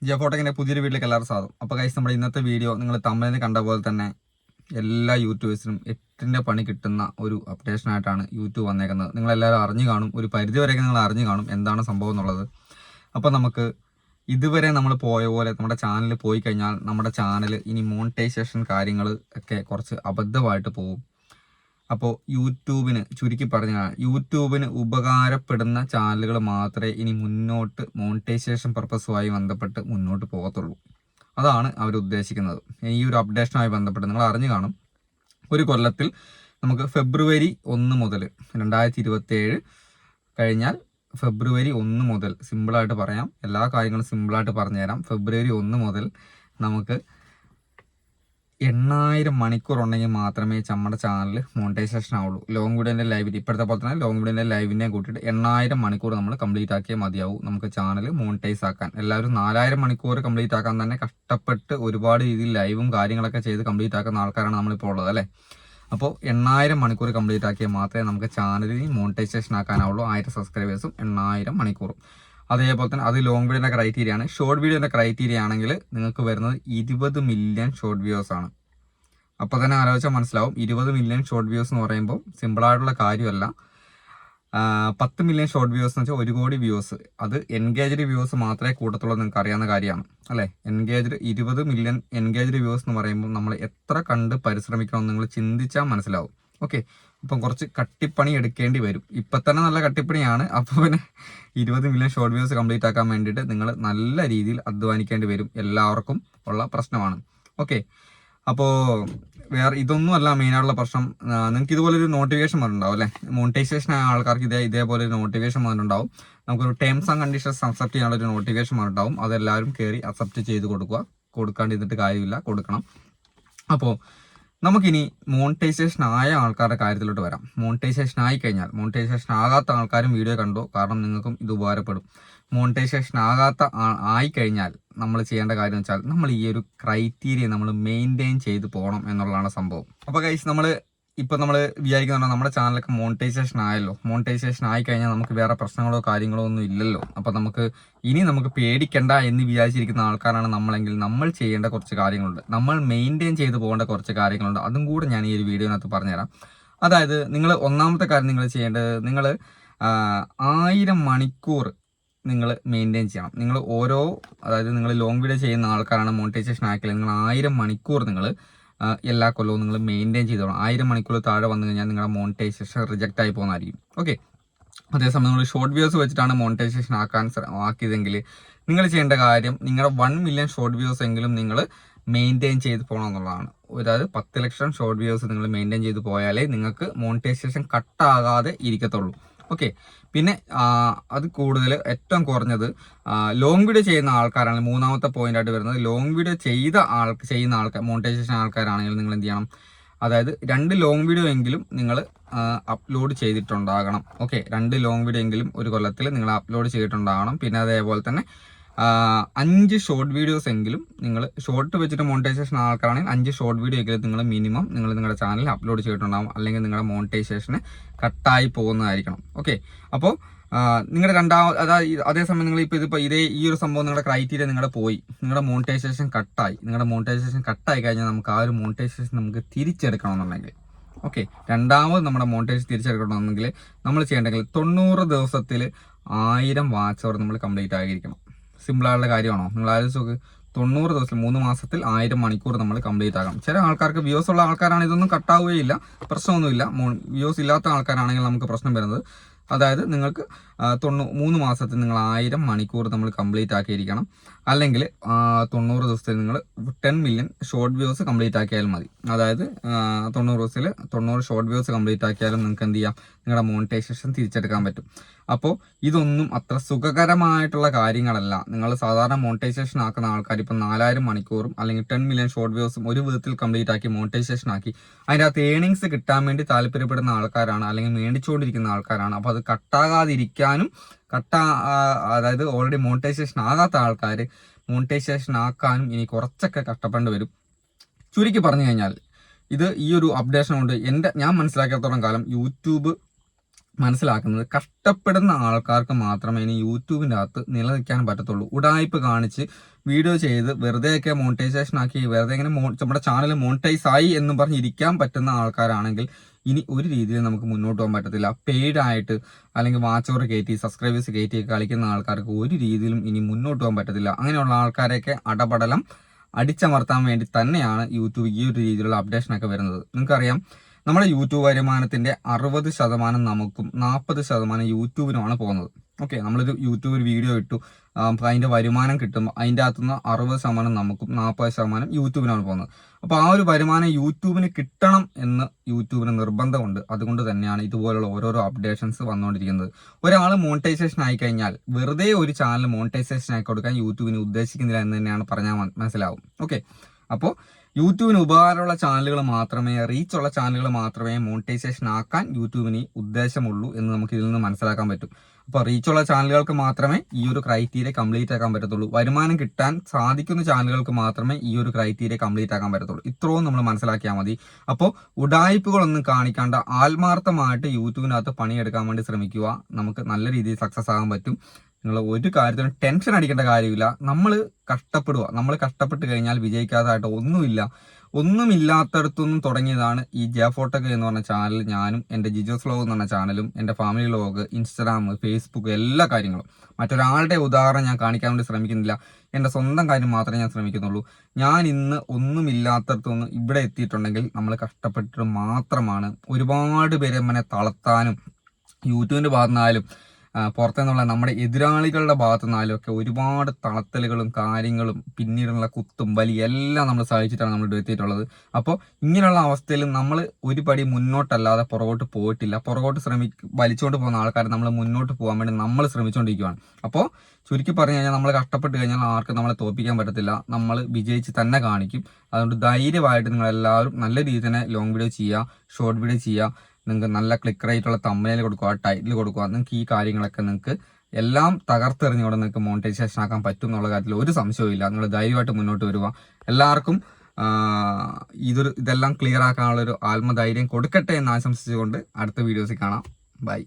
ജിയോഫോട്ടക്കിൻ്റെ പുതിയൊരു വീട്ടിലേക്ക് എല്ലാവരും സ്വാഗതം. അപ്പോൾ ഗൈസ്, നമ്മുടെ ഇന്നത്തെ വീഡിയോ നിങ്ങൾ തമിഴിൽ കണ്ട പോലെ തന്നെ എല്ലാ യൂട്യൂബേഴ്സിനും 8ന്റെ പണി കിട്ടുന്ന ഒരു അപ്ഡേഷനായിട്ടാണ് യൂട്യൂബ് വന്നേക്കുന്നത്. നിങ്ങളെല്ലാവരും അറിഞ്ഞു കാണും, ഒരു പരിധി വരെയൊക്കെ നിങ്ങൾ അറിഞ്ഞു കാണും എന്താണ് സംഭവം എന്നുള്ളത്. അപ്പോൾ നമുക്ക് ഇതുവരെ നമ്മൾ പോയ പോലെ നമ്മുടെ ചാനൽ പോയി കഴിഞ്ഞാൽ നമ്മുടെ ചാനൽ ഇനി മോണിറ്റൈസേഷൻ കാര്യങ്ങൾ ഒക്കെ കുറച്ച് അബദ്ധമായിട്ട് പോകും. അപ്പോൾ യൂട്യൂബിന് ചുരുക്കി പറഞ്ഞാൽ യൂട്യൂബിന് ഉപകാരപ്പെടുന്ന ചാനലുകൾ മാത്രമേ ഇനി മുന്നോട്ട് മോണിറ്റൈസേഷൻ പർപ്പസുമായി ബന്ധപ്പെട്ട് മുന്നോട്ട് പോകത്തുള്ളൂ. അതാണ് അവർ ഉദ്ദേശിക്കുന്നത്. ഈ ഒരു അപ്ഡേഷനുമായി ബന്ധപ്പെട്ട് നിങ്ങൾ അറിഞ്ഞു കാണും, ഒരു കൊല്ലത്തിൽ നമുക്ക് ഫെബ്രുവരി 1 മുതൽ 2027 കഴിഞ്ഞാൽ ഫെബ്രുവരി 1 മുതൽ സിമ്പിളായിട്ട് പറയാം, എല്ലാ കാര്യങ്ങളും സിമ്പിളായിട്ട് പറഞ്ഞുതരാം. ഫെബ്രുവരി 1 മുതൽ നമുക്ക് 8000 മണിക്കൂർ ഉണ്ടെങ്കിൽ മാത്രമേ നമ്മുടെ ചാനൽ മോണിറ്റൈസേഷൻ ആവുള്ളൂ. ലോങ് വീഡിയോൻ്റെ ലൈവിൽ ഇപ്പോഴത്തെ പോലെ തന്നെ ലോങ് വീഡിയോൻ്റെ ലൈവിനെ കൂട്ടിയിട്ട് 8000 മണിക്കൂർ നമ്മൾ കംപ്ലീറ്റ് ആക്കിയാൽ മതിയാവും നമുക്ക് ചാനൽ മോണിറ്റൈസ് ആക്കാൻ. എല്ലാവരും 4000 മണിക്കൂർ കംപ്ലീറ്റ് ആക്കാൻ തന്നെ കഷ്ടപ്പെട്ട് ഒരുപാട് രീതിയിൽ ലൈവും കാര്യങ്ങളൊക്കെ ചെയ്ത് കംപ്ലീറ്റ് ആക്കുന്ന ആൾക്കാരാണ് നമ്മളിപ്പോൾ ഉള്ളത്, അല്ലേ? അപ്പോൾ 8000 മണിക്കൂർ കംപ്ലീറ്റ് ആക്കിയാൽ മാത്രമേ നമുക്ക് ചാനലിന് മോണിറ്റൈസേഷൻ ആക്കാനാവുള്ളൂ. 1000 സബ്സ്ക്രൈബേഴ്സും 8000 മണിക്കൂറും. അതേപോലെ തന്നെ അത് ലോങ് വീഡിയോൻ്റെ ക്രൈറ്റീരിയ ആണ്. ഷോർട്ട് വീഡിയോൻ്റെ ക്രൈറ്റീരിയ ആണെങ്കിൽ നിങ്ങൾക്ക് വരുന്നത് 20 മില്യൺ ഷോർട്ട് വ്യൂസ് ആണ്. അപ്പോൾ തന്നെ ആലോചിച്ചാൽ മനസ്സിലാവും, 20 മില്യൺ ഷോർട്ട് വ്യൂസ് എന്ന് പറയുമ്പോൾ സിമ്പിളായിട്ടുള്ള കാര്യമല്ല. 10 മില്യൺ ഷോർട്ട് വ്യൂസ് എന്ന് വെച്ചാൽ 1 കോടി വ്യൂസ്. അത് എൻഗേജ്ഡ് വ്യൂസ് മാത്രമേ കൂട്ടത്തുള്ളൂ, നിങ്ങൾക്ക് അറിയാവുന്ന കാര്യമാണ്, അല്ലേ? 20 മില്യൺ എൻഗേജ്ഡ് വ്യൂസ് എന്ന് പറയുമ്പോൾ നമ്മൾ എത്ര കണ്ട് പരിശ്രമിക്കണമെന്ന് നിങ്ങൾ ചിന്തിച്ചാൽ മനസ്സിലാവും. ഓക്കെ, ഇപ്പം കുറച്ച് കട്ടിപ്പണി എടുക്കേണ്ടി വരും. ഇപ്പം തന്നെ നല്ല കട്ടിപ്പണിയാണ്. അപ്പോൾ പിന്നെ 20 മില്യൺ ഷോർട്ട് വ്യൂസ് കംപ്ലീറ്റ് ആക്കാൻ വേണ്ടിയിട്ട് നിങ്ങൾ നല്ല രീതിയിൽ അധ്വാനിക്കേണ്ടി വരും. എല്ലാവർക്കും ഉള്ള പ്രശ്നമാണ്. ഓക്കെ, അപ്പോൾ വേറെ ഇതൊന്നും അല്ല മെയിനായിട്ടുള്ള പ്രശ്നം. നിങ്ങൾക്ക് ഇതുപോലൊരു നോട്ടിഫിക്കേഷൻ വന്നിട്ടുണ്ടാവും, അല്ലേ? മോണിറ്റൈസേഷൻ ആയ ആൾക്കാർക്ക് ഇതേപോലെ ഒരു നോട്ടിഫിക്കേഷൻ വന്നിട്ടുണ്ടാവും. നമുക്കൊരു ടേംസ് ആൻഡ് കണ്ടീഷൻസ് അക്സെപ്റ്റ് ചെയ്യാനുള്ളൊരു നോട്ടിഫിക്കേഷൻ വന്നിട്ടുണ്ടാവും. അതെല്ലാവരും കയറി അക്സെപ്റ്റ് ചെയ്ത് കൊടുക്കാണ്ടിരുന്നിട്ട് കാര്യമില്ല, കൊടുക്കണം. അപ്പോൾ നമുക്കിനി മോണിറ്റൈസേഷൻ ആയ ആൾക്കാരുടെ കാര്യത്തിലോട്ട് വരാം. മോണിറ്റൈസേഷൻ ആയി കഴിഞ്ഞാൽ, മോണിറ്റൈസേഷൻ ആകാത്ത ആൾക്കാരും വീഡിയോ കണ്ടോ, കാരണം നിങ്ങൾക്കും ഇത് ഉപകാരപ്പെടും. മോണിറ്റൈസേഷൻ ആയിക്കഴിഞ്ഞാൽ നമ്മൾ ചെയ്യേണ്ട കാര്യം എന്ന് വെച്ചാൽ നമ്മൾ ഈ ഒരു ക്രൈറ്റീരിയ നമ്മൾ മെയിൻറ്റെയിൻ ചെയ്ത് പോകണം എന്നുള്ളതാണ് സംഭവം. അപ്പോൾ ഗൈസ്, നമ്മൾ വിചാരിക്കുന്നുണ്ടോ നമ്മുടെ ചാനലൊക്കെ മോണിറ്റൈസേഷൻ ആയല്ലോ, മോണിറ്റൈസേഷൻ ആയിക്കഴിഞ്ഞാൽ നമുക്ക് വേറെ പ്രശ്നങ്ങളോ കാര്യങ്ങളോ ഒന്നും ഇല്ലല്ലോ, അപ്പോൾ നമുക്ക് പേടിക്കണ്ട എന്ന് വിചാരിച്ചിരിക്കുന്ന ആൾക്കാരാണ് നമ്മളെങ്കിൽ നമ്മൾ ചെയ്യേണ്ട കുറച്ച് കാര്യങ്ങളുണ്ട്, നമ്മൾ മെയിൻറ്റെയിൻ ചെയ്ത് പോകേണ്ട കുറച്ച് കാര്യങ്ങളുണ്ട്. അതും കൂടെ ഞാൻ ഈ ഒരു വീഡിയോനകത്ത് പറഞ്ഞുതരാം. അതായത് നിങ്ങൾ ഒന്നാമത്തെ കാര്യം നിങ്ങൾ ചെയ്യേണ്ടത്, നിങ്ങൾ 1000 മണിക്കൂർ നിങ്ങൾ മെയിൻറ്റെയിൻ ചെയ്യണം. നിങ്ങൾ അതായത് നിങ്ങൾ ലോങ് വീഡിയോ ചെയ്യുന്ന ആൾക്കാരാണ് മോണിറ്റൈസേഷൻ ആക്കിയാൽ നിങ്ങൾ 1000 മണിക്കൂർ നിങ്ങൾ എല്ലാ കൊല്ലവും നിങ്ങൾ മെയിൻറ്റെയിൻ ചെയ്തോളാം. 1000 മണിക്കൂർ താഴെ വന്നു കഴിഞ്ഞാൽ നിങ്ങളുടെ മോണിറ്റൈസേഷൻ റിജക്റ്റ് ആയി പോകുന്നതായിരിക്കും. ഓക്കെ, അതേസമയം നിങ്ങൾ ഷോർട്ട് വ്യൂസ് വെച്ചിട്ടാണ് മോണിറ്റൈസേഷൻ ആക്കിയതെങ്കിൽ നിങ്ങൾ ചെയ്യേണ്ട കാര്യം, നിങ്ങളുടെ 1 മില്യൺ ഷോർട്ട് വ്യൂസ് എങ്കിലും നിങ്ങൾ മെയിൻറ്റെയിൻ ചെയ്ത് പോകണം എന്നുള്ളതാണ്. അതായത് 10 ലക്ഷം ഷോർട്ട് വ്യൂസ് നിങ്ങൾ മെയിൻറ്റെയിൻ ചെയ്ത് പോയാലേ നിങ്ങൾക്ക് മോണിറ്റൈസേഷൻ കട്ടാകാതെ ഇരിക്കത്തുള്ളൂ. ഓക്കെ, പിന്നെ അത് കൂടുതൽ ഏറ്റവും കുറഞ്ഞത് ലോങ് വീഡിയോ ചെയ്യുന്ന ആൾക്കാരാണ് മൂന്നാമത്തെ പോയിന്റ് ആയിട്ട് വരുന്നത്. ലോങ് വീഡിയോ ചെയ്യുന്ന ആൾക്കാർ മോണിറ്റൈസേഷൻ ആൾക്കാരാണെങ്കിൽ നിങ്ങൾ എന്ത് ചെയ്യണം, അതായത് 2 ലോങ് വീഡിയോ എങ്കിലും നിങ്ങൾ അപ്ലോഡ് ചെയ്തിട്ടുണ്ടാകണം. ഓക്കെ, 2 ലോങ് വീഡിയോ എങ്കിലും ഒരു കൊല്ലത്തിൽ നിങ്ങൾ അപ്ലോഡ് ചെയ്തിട്ടുണ്ടാകണം. പിന്നെ അതേപോലെ തന്നെ 5 ഷോർട്ട് വീഡിയോസ് എങ്കിലും നിങ്ങൾ ഷോർട്ട് വെച്ചിട്ട് മോണിറ്റൈസേഷൻ ആൾക്കാരാണെങ്കിൽ 5 ഷോർട്ട് വീഡിയോ എങ്കിലും നിങ്ങൾ മിനിമം നിങ്ങളുടെ ചാനലിൽ അപ്ലോഡ് ചെയ്തിട്ടുണ്ടാകും, അല്ലെങ്കിൽ നിങ്ങളുടെ മോണിറ്റൈസേഷന് കട്ടായി പോകുന്നതായിരിക്കണം. ഓക്കെ, അപ്പോൾ നിങ്ങളുടെ അതേസമയം നിങ്ങൾ ഇപ്പോൾ ഈ ഒരു സംഭവം നിങ്ങളുടെ ക്രൈറ്റീരിയ നിങ്ങളുടെ മോണിറ്റൈസേഷൻ കട്ടായി കഴിഞ്ഞാൽ നമുക്ക് ആ ഒരു മോണിറ്റൈസേഷൻ നമുക്ക് തിരിച്ചെടുക്കണമെന്നുണ്ടെങ്കിൽ, ഓക്കെ, രണ്ടാമത് നമ്മുടെ മോണിറ്റൈസേഷൻ തിരിച്ചെടുക്കണമെന്നുണ്ടെങ്കിൽ നമ്മൾ ചെയ്യേണ്ടെങ്കിൽ 90 ദിവസത്തിൽ 1000 വാച്ച് അവർ നമ്മൾ കംപ്ലീറ്റ് ആയിരിക്കണം. സിമ്പിളായുള്ള കാര്യമാണോ? നിങ്ങൾ ആലോചിച്ച് നോക്ക്, 90 ദിവസം 3 മാസത്തിൽ 1000 മണിക്കൂർ നമ്മൾ കംപ്ലീറ്റ് ആകാം. ചില ആൾക്കാർക്ക് വ്യൂസ് ഉള്ള ആൾക്കാരാണ് ഇതൊന്നും കട്ടാവുകയില്ല, പ്രശ്നമൊന്നുമില്ല. വ്യൂസ് ഇല്ലാത്ത ആൾക്കാരാണെങ്കിൽ നമുക്ക് പ്രശ്നം വരുന്നത്, അതായത് നിങ്ങൾക്ക് 3 മാസത്തിൽ നിങ്ങൾ 1000 മണിക്കൂർ നമ്മൾ കംപ്ലീറ്റ് ആക്കിയിരിക്കണം. അല്ലെങ്കിൽ 90 ദിവസത്തിൽ നിങ്ങൾ 10 മില്യൺ ഷോർട്ട് വ്യൂസ് കംപ്ലീറ്റ് ആക്കിയാൽ മതി. അതായത് 90 ദിവസത്തിൽ 90 ഷോർട്ട് വ്യൂസ് കംപ്ലീറ്റ് ആക്കിയാലും നിങ്ങൾക്ക് എന്ത് ചെയ്യാം, നിങ്ങളുടെ മോണിറ്റൈസേഷൻ തിരിച്ചെടുക്കാൻ പറ്റും. അപ്പോൾ ഇതൊന്നും അത്ര സുഖകരമായിട്ടുള്ള കാര്യങ്ങളല്ല. നിങ്ങൾ സാധാരണ മോണിറ്റൈസേഷൻ ആക്കുന്ന ആൾക്കാർ ഇപ്പം 4000 മണിക്കൂറും അല്ലെങ്കിൽ 10 മില്യൺ ഷോർട്ട് വ്യൂസും ഒരു വിധത്തിൽ കംപ്ലീറ്റ് ആക്കി മോണിറ്റൈസേഷൻ ആക്കി അതിൻ്റെ അകത്ത് ഏണിങ്സ് കിട്ടാൻ വേണ്ടി താല്പര്യപ്പെടുന്ന ആൾക്കാരാണ്, അല്ലെങ്കിൽ മേടിച്ചുകൊണ്ടിരിക്കുന്ന ആൾക്കാരാണ്. അപ്പോൾ അത് കട്ടാകാതിരിക്കാനും അതായത് ഓൾറെഡി മോണിറ്റൈസേഷൻ ആകാത്ത ആൾക്കാർ മോണിറ്റൈസേഷൻ ആക്കാനും ഇനി കുറച്ചൊക്കെ കഷ്ടപ്പെടേണ്ടി വരും. ചുരുക്കി പറഞ്ഞു കഴിഞ്ഞാൽ ഈ ഒരു അപ്ഡേഷൻ കൊണ്ട് ഞാൻ മനസ്സിലാക്കിയത്തോളം കാലം യൂട്യൂബ് മനസ്സിലാക്കുന്നത് കഷ്ടപ്പെടുന്ന ആൾക്കാർക്ക് മാത്രമേ ഇനി യൂട്യൂബിൻ്റെ അകത്ത് നിലനിൽക്കാൻ പറ്റത്തുള്ളൂ. ഉടായ്പ് കാണിച്ച് വീഡിയോ ചെയ്ത് വെറുതെയൊക്കെ മോണിറ്റൈസേഷൻ ആക്കി വെറുതെ ഇങ്ങനെ നമ്മുടെ ചാനൽ മോണിറ്റൈസ് ആയി എന്നും പറഞ്ഞ് ഇരിക്കാൻ പറ്റുന്ന ആൾക്കാരാണെങ്കിൽ ഇനി ഒരു രീതിയിൽ നമുക്ക് മുന്നോട്ട് പോകാൻ പറ്റത്തില്ല. പെയ്ഡ് ആയിട്ട് അല്ലെങ്കിൽ വാച്ച് ഓവർ കയറ്റി സബ്സ്ക്രൈബേഴ്സ് കയറ്റി കളിക്കുന്ന ആൾക്കാർക്ക് ഒരു രീതിയിലും ഇനി മുന്നോട്ട് പോകാൻ പറ്റത്തില്ല. അങ്ങനെയുള്ള ആൾക്കാരെയൊക്കെ അടപടലം അടിച്ചമർത്താൻ വേണ്ടി തന്നെയാണ് യൂട്യൂബ് ഈ ഒരു രീതിയിലുള്ള അപ്ഡേഷനൊക്കെ വരുന്നത്. നിങ്ങൾക്കറിയാം, നമ്മുടെ യൂട്യൂബ് വരുമാനത്തിന്റെ 60% നമുക്കും 40% യൂട്യൂബിനുമാണ് പോകുന്നത്. ഓക്കെ, നമ്മളൊരു യൂട്യൂബിൽ വീഡിയോ ഇട്ടു, അതിന്റെ വരുമാനം കിട്ടുമ്പോൾ അതിൻ്റെ അകത്തുനിന്ന് 60% നമുക്കും 40% യൂട്യൂബിനാണ് പോകുന്നത്. അപ്പോൾ ആ ഒരു വരുമാനം യൂട്യൂബിന് കിട്ടണം എന്ന് യൂട്യൂബിന് നിർബന്ധമുണ്ട്. അതുകൊണ്ട് തന്നെയാണ് ഇതുപോലുള്ള ഓരോരോ അപ്ഡേഷൻസ് വന്നുകൊണ്ടിരിക്കുന്നത്. ഒരാൾ മോണിറ്റൈസേഷൻ ആയി കഴിഞ്ഞാൽ വെറുതെ ഒരു ചാനൽ മോണിറ്റൈസേഷൻ ആയി കൊടുക്കാൻ യൂട്യൂബിന് ഉദ്ദേശിക്കുന്നില്ല എന്ന് തന്നെയാണ് പറഞ്ഞാൽ മനസ്സിലാവും. ഓക്കെ, അപ്പോൾ യൂട്യൂബിന് ഉപകാരമുള്ള ചാനലുകൾ മാത്രമേ, റീച്ചുള്ള ചാനലുകൾ മാത്രമേ മോണിറ്റൈസേഷൻ ആക്കാൻ യൂട്യൂബിന് ഉദ്ദേശമുള്ളൂ എന്ന് നമുക്ക് ഇതിൽ നിന്ന് മനസ്സിലാക്കാൻ പറ്റും. അപ്പോൾ റീച്ചുള്ള ചാനലുകൾക്ക് മാത്രമേ ഈ ഒരു ക്രൈറ്റീരിയ കംപ്ലീറ്റ് ആക്കാൻ പറ്റത്തുള്ളൂ. വരുമാനം കിട്ടാൻ സാധിക്കുന്ന ചാനലുകൾക്ക് മാത്രമേ ഈ ഒരു ക്രൈറ്റീരിയ കംപ്ലീറ്റ് ആക്കാൻ പറ്റത്തുള്ളൂ. ഇത്രയും നമ്മൾ മനസ്സിലാക്കിയാൽ മതി. അപ്പോൾ ഉടായ്പകളൊന്നും കാണിക്കാണ്ട് ആത്മാർത്ഥമായിട്ട് യൂട്യൂബിനകത്ത് പണിയെടുക്കാൻ വേണ്ടി ശ്രമിക്കുക. നമുക്ക് നല്ല രീതിയിൽ സക്സസ് ആകാൻ പറ്റും. നിങ്ങൾ ഒരു കാര്യത്തിനും ടെൻഷൻ അടിക്കേണ്ട കാര്യമില്ല. നമ്മൾ കഷ്ടപ്പെടുക. നമ്മൾ കഷ്ടപ്പെട്ട് കഴിഞ്ഞാൽ വിജയിക്കാത്തതായിട്ട് ഒന്നുമില്ലാത്തടത്തൊന്നും തുടങ്ങിയതാണ് ഈ ജാഫോട്ടക് എന്ന് പറഞ്ഞ ചാനൽ. ഞാനും എൻ്റെ ജിജോസ് വ്ലോഗ് എന്ന് പറഞ്ഞ ചാനലും എൻ്റെ ഫാമിലി വ്ലോഗ്, ഇൻസ്റ്റാഗ്രാം, ഫേസ്ബുക്ക്, എല്ലാ കാര്യങ്ങളും. മറ്റൊരാളുടെ ഉദാഹരണം ഞാൻ കാണിക്കാൻ വേണ്ടി ശ്രമിക്കുന്നില്ല. എൻ്റെ സ്വന്തം കാര്യം മാത്രമേ ഞാൻ ശ്രമിക്കുന്നുള്ളൂ. ഞാൻ ഇന്ന് ഒന്നുമില്ലാത്തടത്തൊന്നും ഇവിടെ എത്തിയിട്ടുണ്ടെങ്കിൽ നമ്മൾ കഷ്ടപ്പെട്ടിട്ട് മാത്രമാണ്. ഒരുപാട് പേര് എന്നെ തളർത്താനും യൂട്യൂബിൻ്റെ ഭാഗത്തുനിന്നായാലും പുറത്തുനിന്നുള്ള നമ്മുടെ എതിരാളികളുടെ ഭാഗത്തു നിന്നാലും ഒക്കെ ഒരുപാട് തളത്തലുകളും കാര്യങ്ങളും പിന്നീടുള്ള കുത്തും വലി എല്ലാം നമ്മൾ സഹിച്ചിട്ടാണ് നമ്മൾ എത്തിയിട്ടുള്ളത്. അപ്പോൾ ഇങ്ങനെയുള്ള അവസ്ഥയിൽ നമ്മൾ ഒരു പടി മുന്നോട്ടല്ലാതെ പുറകോട്ട് പോയിട്ടില്ല. പുറകോട്ട് വലിച്ചുകൊണ്ട് പോകുന്ന ആൾക്കാർ നമ്മൾ മുന്നോട്ട് പോകാൻ വേണ്ടി നമ്മൾ ശ്രമിച്ചുകൊണ്ടിരിക്കുകയാണ്. അപ്പോൾ ചുരുക്കി പറഞ്ഞു കഴിഞ്ഞാൽ നമ്മൾ കഷ്ടപ്പെട്ട് കഴിഞ്ഞാൽ ആർക്കും നമ്മളെ തോൽപ്പിക്കാൻ പറ്റത്തില്ല. നമ്മൾ വിജയിച്ച് തന്നെ കാണിക്കും. അതുകൊണ്ട് ധൈര്യമായിട്ട് നിങ്ങളെല്ലാവരും നല്ല രീതിയിൽ തന്നെ ലോങ് വീഡിയോ ചെയ്യുക, ഷോർട്ട് വീഡിയോ ചെയ്യുക. നിങ്ങൾക്ക് നല്ല ക്ലിക്ക് റേറ്റുള്ള തമ്പനയിൽ കൊടുക്കുക, ടൈറ്റിൽ കൊടുക്കുക. നിങ്ങൾക്ക് ഈ കാര്യങ്ങളൊക്കെ നിങ്ങൾക്ക് എല്ലാം തകർത്തെറിഞ്ഞുകൊണ്ട് നിങ്ങൾക്ക് മോണിറ്റൈസേഷൻ ആക്കാൻ പറ്റും എന്നുള്ള കാര്യത്തിൽ ഒരു സംശയവും ഇല്ല. നിങ്ങൾ ധൈര്യമായിട്ട് മുന്നോട്ട് വരിക. എല്ലാവർക്കും ഇതെല്ലാം ക്ലിയർ ആക്കാനുള്ളൊരു ആത്മധൈര്യം കൊടുക്കട്ടെ എന്ന് ആശംസിച്ചുകൊണ്ട് അടുത്ത വീഡിയോസിൽ കാണാം. ബൈ.